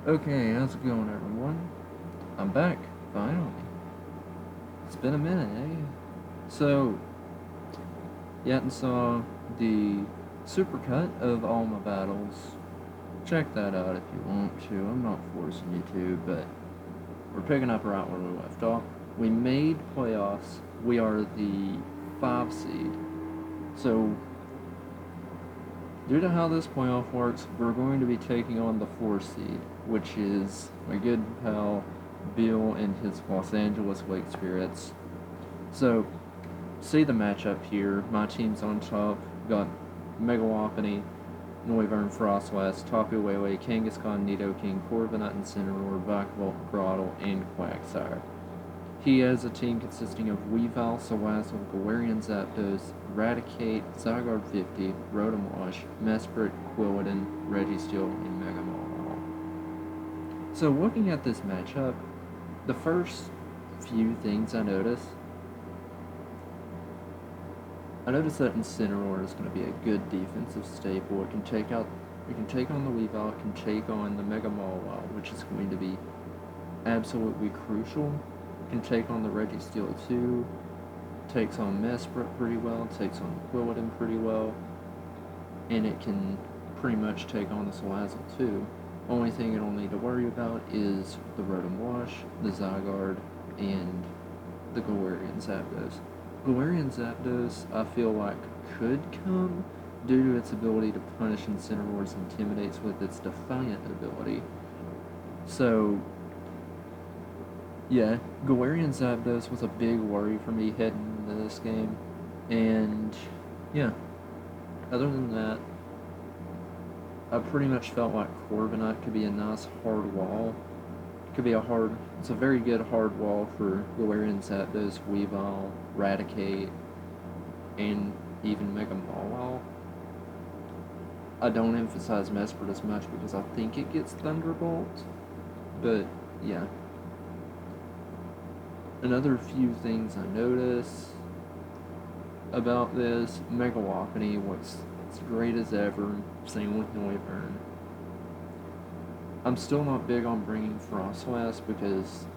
Okay, how's it going, everyone? I'm back, finally. It's been a minute, eh? So, you hadn't saw the supercut of all my battles. Check that out if you want to. I'm not forcing you to, but we're picking up right where we left off. We made playoffs. We are the 5 seed. So, due to how this playoff works, we're going to be taking on the 4 seed, which is my good pal Beeel and his Los Angeles Lake Spirits. So, see the matchup here. My team's on top. Got Megawapony, Noivern, Frostlass, Tapu Lele, Kangaskhan, Nidoking, Corviknight, Incineroar, Vikavolt, Grotle, and Quagsire. He has a team consisting of Weavile, Salazzle, Galarian Zapdos, Raticate, Zygarde 50, Rotom Mesprit, Quilladin, Registeel, and Mega Mawile. So looking at this matchup, the first few things I noticed that Incineroar is going to be a good defensive staple. It can take on the Weavile, it can take on the Mega Mawile, which is going to be absolutely crucial. Can take on the Registeel too, takes on Mesprit pretty well, takes on Quilladin pretty well, and it can pretty much take on the Salazzle too. Only thing it'll need to worry about is the Rotom Wash, the Zygarde, and the Galarian Zapdos. Galarian Zapdos, I feel like, could come due to its ability to punish Incineroar's Intimidates with its Defiant ability. So, yeah, Galarian Zapdos was a big worry for me heading into this game. And, yeah, other than that, I pretty much felt like Corviknight could be a nice hard wall. It's a very good hard wall for Galarian Zapdos, Weavile, Raticate, and even Mega Mawile. I don't emphasize Mesprit as much because I think it gets Thunderbolt, but yeah. Another few things I notice about this, Megawapony looks as great as ever, same with Noivern. I'm still not big on bringing Frostlass because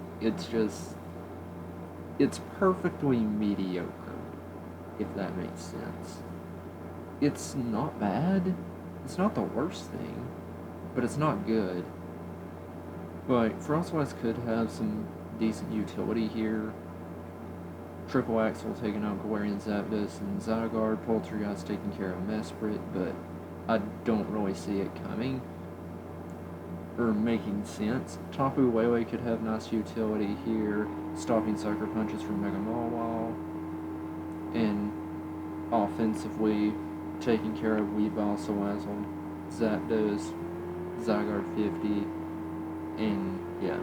it's perfectly mediocre, if that makes sense. It's not bad, it's not the worst thing, but it's not good. Like, Frostlass could have some decent utility here. Triple Axle taking out Galarian Zapdos and Zygarde, Poltergeist taking care of Mesprit, but I don't really see it coming or making sense. Tapu Lele could have nice utility here, stopping Sucker Punches from Mega Mawile, and offensively taking care of Weavile, Salazzle, Zapdos, Zygarde 50, and yeah.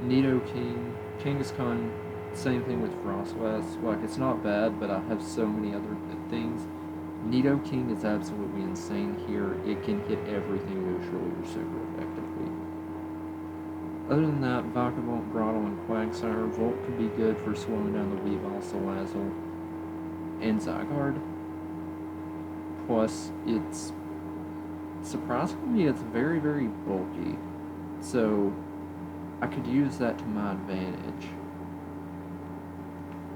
Nidoking, Kangaskhan, same thing with Frostlass. Like, it's not bad, but I have so many other good things. Nidoking is absolutely insane here. It can hit everything neutrally or super effectively. Other than that, Vikavolt, Grotle, and Quagsire, Volt could be good for slowing down the Weavile, Salazzle, and Zygarde. Plus, surprisingly, it's very, very bulky. So, I could use that to my advantage.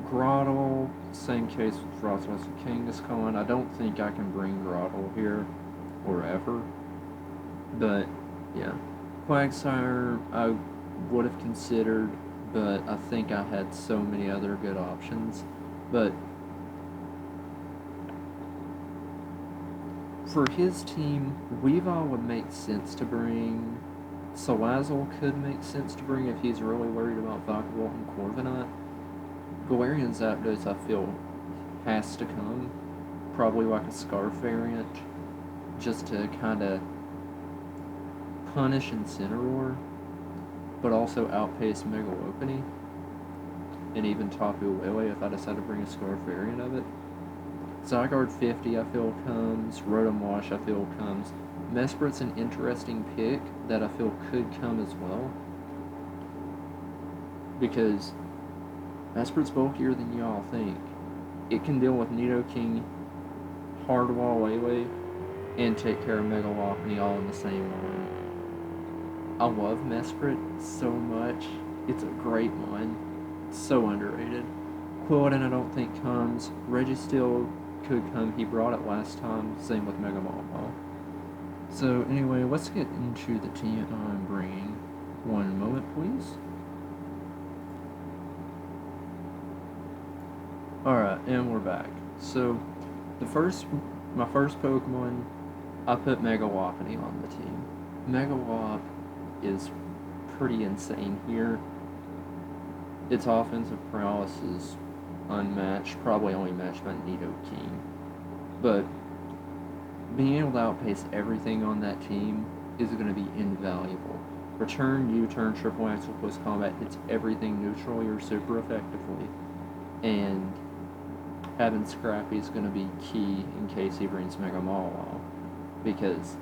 Grotle, same case with Frostlass and Kangaskhan. I don't think I can bring Grotle here, or ever. But, yeah. Quagsire, I would have considered, but I think I had so many other good options. But, for his team, Weavile would make sense to bring. Salazzle could make sense to bring if he's really worried about Vikavolt and Corviknight. Galarian Zapdos, I feel, has to come. Probably like a Scarf variant, just to kind of punish Incineroar, but also outpace Megawapony, and even Tapu Lele if I decide to bring a Scarf variant of it. Zygarde 50, I feel, comes. Rotom Wash, I feel, comes. Mesprit's an interesting pick that I feel could come as well, because Mesprit's bulkier than y'all think. It can deal with Nidoking, Hardwall Lele, and take care of Megawapony all in the same line. I love Mesprit so much. It's a great one. It's so underrated. Quilladin I don't think comes. Registeel could come. He brought it last time. Same with Mega Mall. So anyway, let's get into the team I'm bringing. One moment, please. Alright, and we're back. So, my first Pokemon, I put Mega Wapiti on the team. Mega Wap is pretty insane here. Its offensive prowess is unmatched, probably only matched by Nidoking. But being able to outpace everything on that team is going to be invaluable. Return, U-turn, triple axle, plus combat hits everything neutral or super effectively. And having Scrappy is going to be key in case he brings Mega Mawile. Because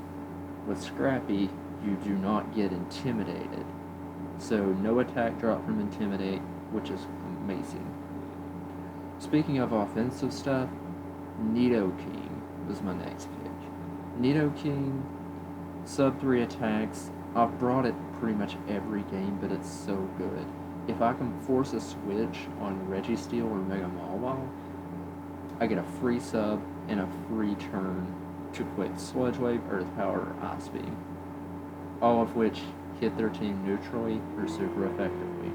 with Scrappy, you do not get intimidated. So no attack drop from Intimidate, which is amazing. Speaking of offensive stuff, Nidoking was my next pick. Nidoking, sub 3 attacks. I've brought it pretty much every game, but it's so good. If I can force a switch on Registeel or Mega Mawile, I get a free sub and a free turn to quit Sludge Wave, Earth Power, or Ice Beam. All of which hit their team neutrally or super effectively.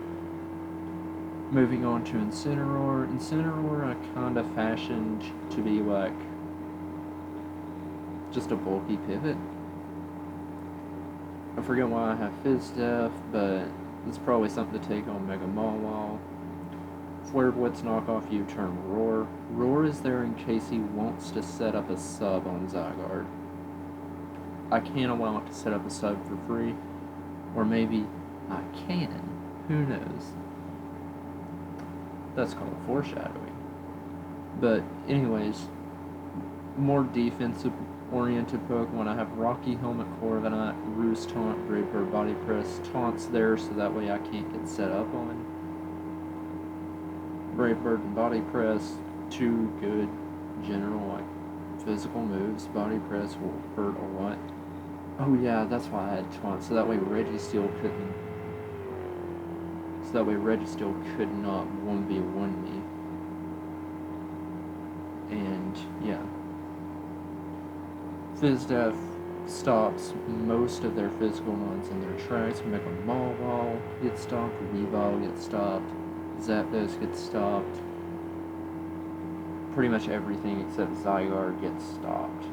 Moving on to Incineroar. Incineroar I kinda fashioned to be like just a bulky pivot. I forget why I have Fizz Def, but it's probably something to take on Mega Mawile. Flare Blitz knockoff U-turn Roar. Roar is there in case he wants to set up a sub on Zygarde. I can't allow it to set up a sub for free, or maybe I can. Who knows? That's called foreshadowing. But anyways, more defensive oriented Pokemon. I have Rocky Helmet, Corviknight, Roost Taunt, Brave Bird Body Press. Taunt's there so that way I can't get set up on. Brave Bird and Body Press, two good general like physical moves. Body Press will hurt a lot. Oh yeah, that's why I had Taunt, so that way Registeel couldn't. So that way Registeel could not 1v1 me. And yeah. Fizz Def stops most of their physical ones in their tracks. Mega Mawile gets stopped, Weavile gets stopped, Zapdos gets stopped. Pretty much everything except Zygarde gets stopped.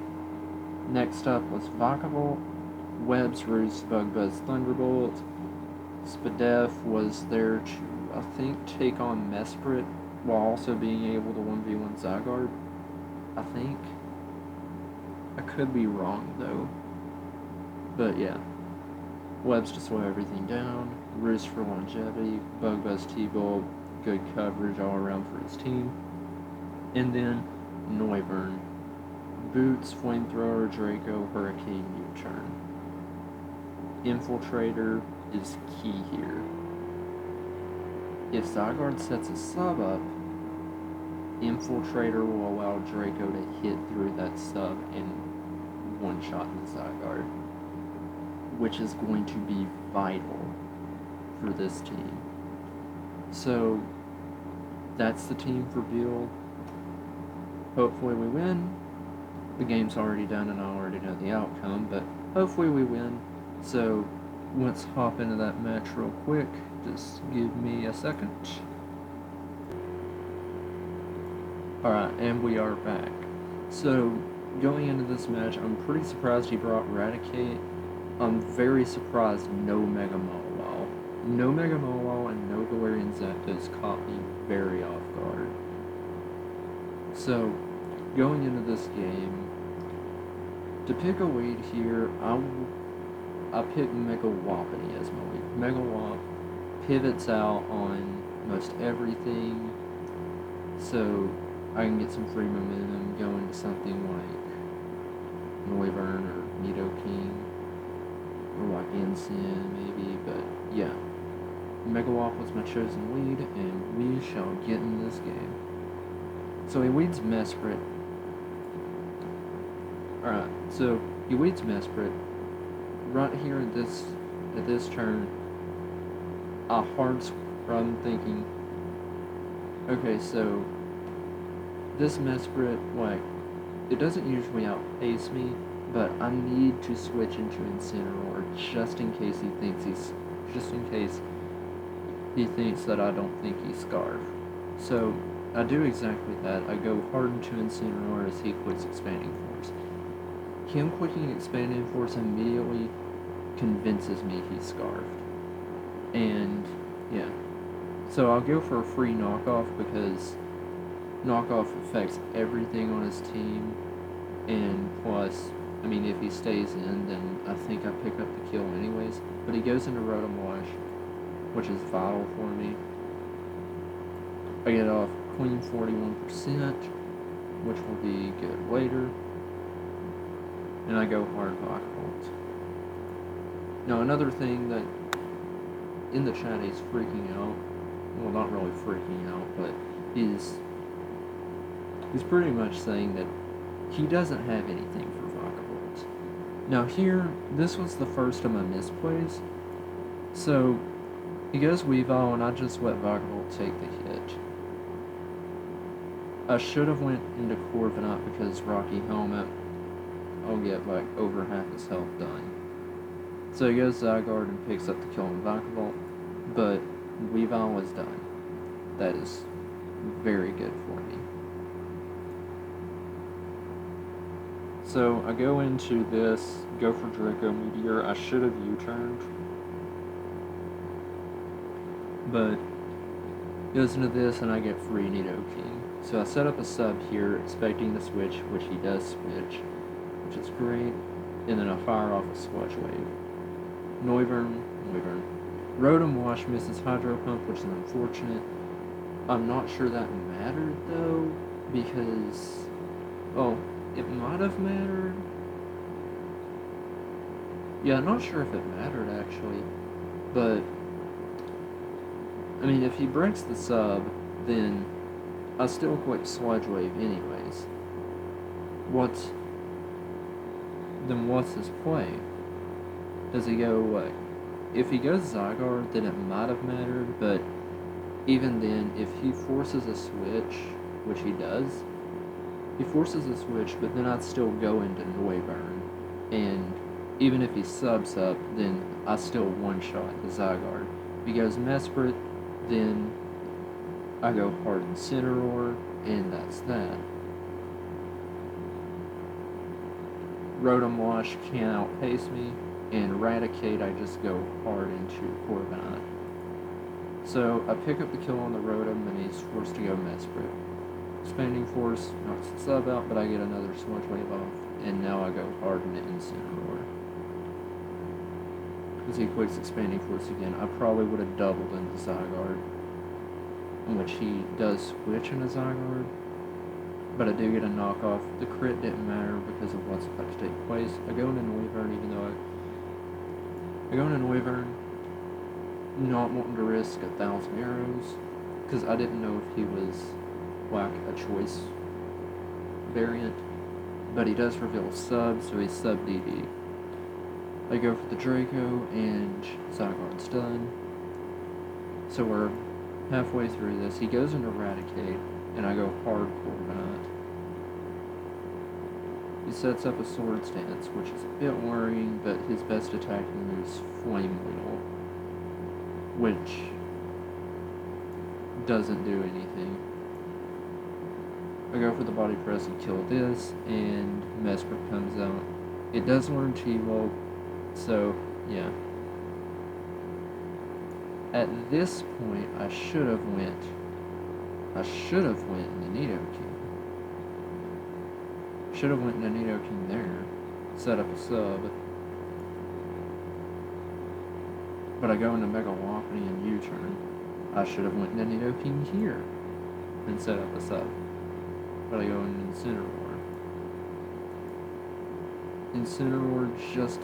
Next up was Vikavolt, Webs, Roost, Bug Buzz, Thunderbolt. Spadef was there to, I think, take on Mesprit while also being able to 1v1 Zygarde. I think. I could be wrong though. But yeah. Webs to slow everything down. Roost for longevity. Bug Buzz T-Bolt. Good coverage all around for his team. And then Noivern. Boots, Flamethrower, Draco, Hurricane, U-turn. Infiltrator is key here. If Zygarde sets a sub up, Infiltrator will allow Draco to hit through that sub and one-shot the Zygarde, which is going to be vital for this team. So, that's the team for Beeel. Hopefully we win. The game's already done and I already know the outcome, but hopefully we win. So, let's hop into that match real quick. Just give me a second. Alright, and we are back. So, going into this match, I'm pretty surprised he brought Raticate. I'm very surprised no Mega Mawile. No Mega Mawile and no Galarian Zapdos caught me very off guard. So, going into this game, to pick a lead here, I picked Mega Wapiti as my lead. Mega Wap pivots out on most everything, so I can get some free momentum going to something like Noivern or Nidoking, or like Ensign maybe, but yeah. Mega Wap was my chosen lead, and we shall get in this game. So he leads Mesprit. Alright, so he leads Mesprit. Right here in this at this turn, I'm thinking, okay, so this Mesprit, like, it doesn't usually outpace me, but I need to switch into Incineroar just in case he thinks that I don't think he's Scarf. So I do exactly that. I go hard into Incineroar as he quits Expanding Force. Him quicking Expanding Force immediately convinces me he's Scarfed. And yeah. So I'll go for a free knockoff because knockoff affects everything on his team, and plus, I mean, if he stays in, then I think I pick up the kill anyways. But he goes into Rotom Wash, which is vital for me. I get off Queen 41%, which will be good later. And I go hard Vikavolt. Now another thing that in the chat he's freaking out, well, not really freaking out, but he's pretty much saying that he doesn't have anything for Vikavolt. Now here, this was the first of my misplays. So he goes Weavile, and I just let Vikavolt take the hit. I should have went into Corviknight because Rocky Helmet, I'll get like over half his health done. So he goes Zygarde and picks up the kill on Vikavolt, but Weavile is done. That is very good for me. So I go into this, go for Draco Meteor. I should have U-turned, but goes into this and I get free Nidoking. So I set up a sub here, expecting the switch, which he does switch, which is great, and then I fire off a Sludge Wave. Noivern. Rotom Wash misses Hydro Pump, which is unfortunate. I'm not sure that mattered though, because, oh, it might have mattered. Yeah, I'm not sure if it mattered actually, but I mean, if he breaks the sub, then I still quick Sludge Wave anyways. What's his play? Does he go what? If he goes Zygarde, then it might have mattered, but even then, if he forces a switch, which he does, he forces a switch, but then I'd still go into Noivern, and even if he subs up, then I still one-shot the Zygarde. If he goes Mesprit, then I go hard Incineroar, and that's that. Rotom Wash can't outpace me, and Eradicate I just go hard into Corviknight. So I pick up the kill on the Rotom, and he's forced to go Mesprit. Expanding Force knocks the sub out, but I get another Sludge Wave off, and now I go hard into Incineroar. Because he quits Expanding Force again, I probably would have doubled into Zygarde, in which he does switch into Zygarde, but I do get a knockoff. The crit didn't matter because of what's about to take place. I go into Noivern, even though I go into Noivern, not wanting to risk 1,000 arrows, because I didn't know if he was like a choice variant, but he does reveal sub, so he's sub DD. I go for the Draco, and Zygarde's done. So we're halfway through this. He goes into Eradicate, and I go hard Corviknight. He sets up a Swords Dance, which is a bit worrying, but his best attacking move is Flame Wheel, which doesn't do anything. I go for the Body Press and kill this, and Mesprit comes out. It does learn T-Volt, so yeah. At this point, I should have went into Nidoking. Should have went into Nidoking there, set up a sub. But I go into Mega Lopunny and U-turn. I should have went into Nidoking here and set up a sub. But I go into Incineroar. Incineroar just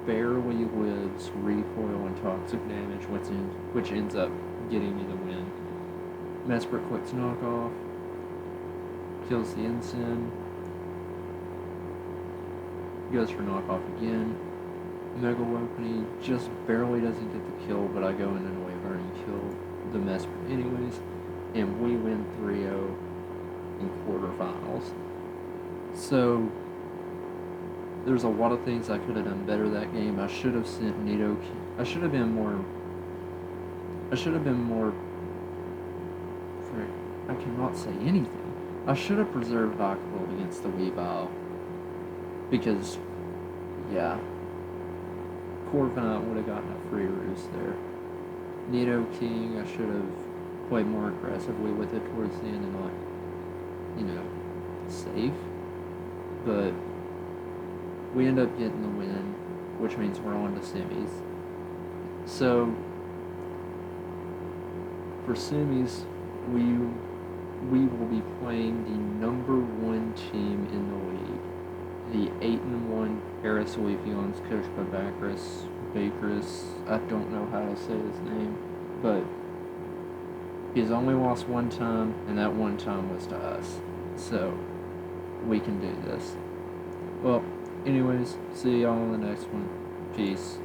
barely lives recoil and toxic damage, which ends up getting me the win. Mesprit quits knockoff, kills the Incin, goes for knockoff again, Mega Lopunny just barely doesn't get the kill, but I go in and wave and kill the Mesprit anyways, and we win 3-0 in quarterfinals. So there's a lot of things I could have done better that game. I should have sent Nidoking. I should have been more. Frick, I cannot say anything. I should have preserved Vicavolt against the Weavile. Because, yeah, Corviknight would have gotten a free roost there. Nidoking, I should have played more aggressively with it towards the end and not, safe. But we end up getting the win, which means we're on to semis. So, for semis, we will be playing the #1 team in the league, the 8-1 Paris Leafeons, coached by Bakris. I don't know how to say his name, but he's only lost one time, and that one time was to us. So we can do this. Well, anyways, see y'all in the next one. Peace.